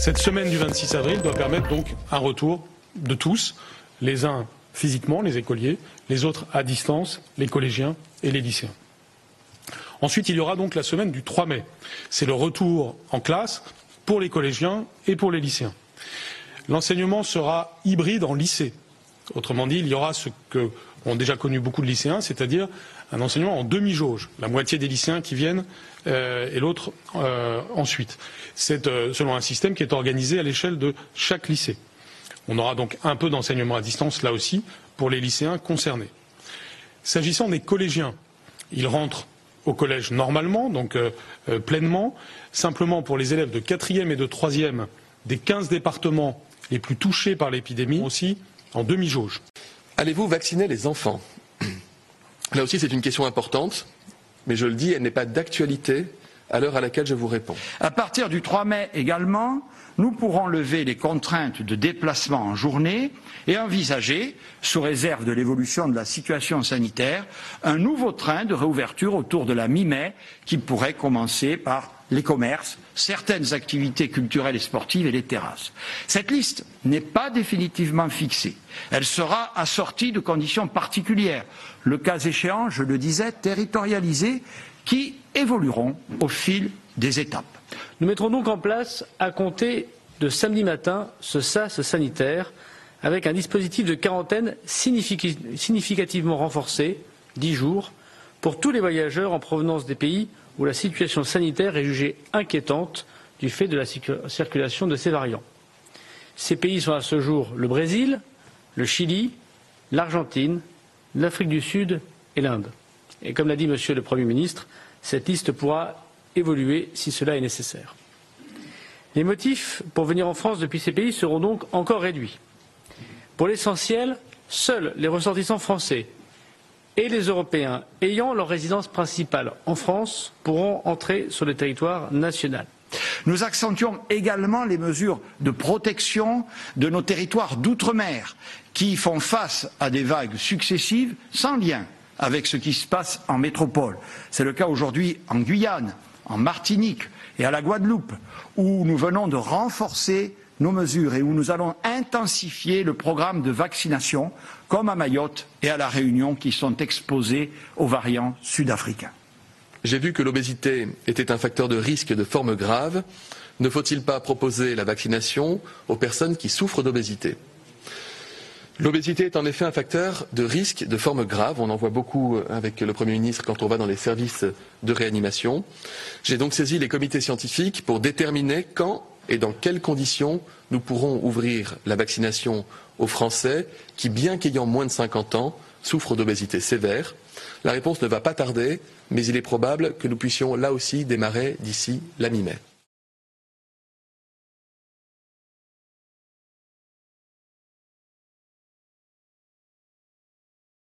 Cette semaine du 26 avril doit permettre donc un retour de tous, les uns physiquement, les écoliers, les autres à distance, les collégiens et les lycéens. Ensuite, il y aura donc la semaine du 3 mai. C'est le retour en classe pour les collégiens et pour les lycéens. L'enseignement sera hybride en lycée. Autrement dit, il y aura ce que ont déjà connu beaucoup de lycéens, c'est-à-dire un enseignement en demi-jauge, la moitié des lycéens qui viennent et l'autre ensuite. C'est selon un système qui est organisé à l'échelle de chaque lycée. On aura donc un peu d'enseignement à distance là aussi pour les lycéens concernés. S'agissant des collégiens, ils rentrent au collège normalement, donc pleinement. Simplement pour les élèves de 4e et de 3e des 15 départements les plus touchés par l'épidémie, aussi en demi-jauge. Allez-vous vacciner les enfants? Là aussi, c'est une question importante, mais je le dis, elle n'est pas d'actualité à l'heure à laquelle je vous réponds. À partir du 3 mai également, nous pourrons lever les contraintes de déplacement en journée et envisager, sous réserve de l'évolution de la situation sanitaire, un nouveau train de réouverture autour de la mi-mai qui pourrait commencer par les commerces, certaines activités culturelles et sportives et les terrasses. Cette liste n'est pas définitivement fixée. Elle sera assortie de conditions particulières, le cas échéant, je le disais, territorialisées, qui évolueront au fil des étapes. Nous mettrons donc en place, à compter de samedi matin, ce sas sanitaire, avec un dispositif de quarantaine significativement renforcé, 10 jours, pour tous les voyageurs en provenance des pays où la situation sanitaire est jugée inquiétante du fait de la circulation de ces variants. Ces pays sont à ce jour le Brésil, le Chili, l'Argentine, l'Afrique du Sud et l'Inde. Et comme l'a dit Monsieur le Premier ministre, cette liste pourra évoluer si cela est nécessaire. Les motifs pour venir en France depuis ces pays seront donc encore réduits. Pour l'essentiel, seuls les ressortissants français et les Européens ayant leur résidence principale en France pourront entrer sur le territoire national. Nous accentuons également les mesures de protection de nos territoires d'outre-mer qui font face à des vagues successives sans lien avec ce qui se passe en métropole. C'est le cas aujourd'hui en Guyane, en Martinique et à la Guadeloupe, où nous venons de renforcer nos mesures et où nous allons intensifier le programme de vaccination, comme à Mayotte et à La Réunion, qui sont exposés aux variants sud-africains. J'ai vu que l'obésité était un facteur de risque de forme grave. Ne faut-il pas proposer la vaccination aux personnes qui souffrent d'obésité? L'obésité est en effet un facteur de risque de forme grave. On en voit beaucoup avec le Premier ministre quand on va dans les services de réanimation. J'ai donc saisi les comités scientifiques pour déterminer quand et dans quelles conditions nous pourrons ouvrir la vaccination aux Français qui, bien qu'ayant moins de 50 ans, souffrent d'obésité sévère. La réponse ne va pas tarder, mais il est probable que nous puissions là aussi démarrer d'ici la mi-mai.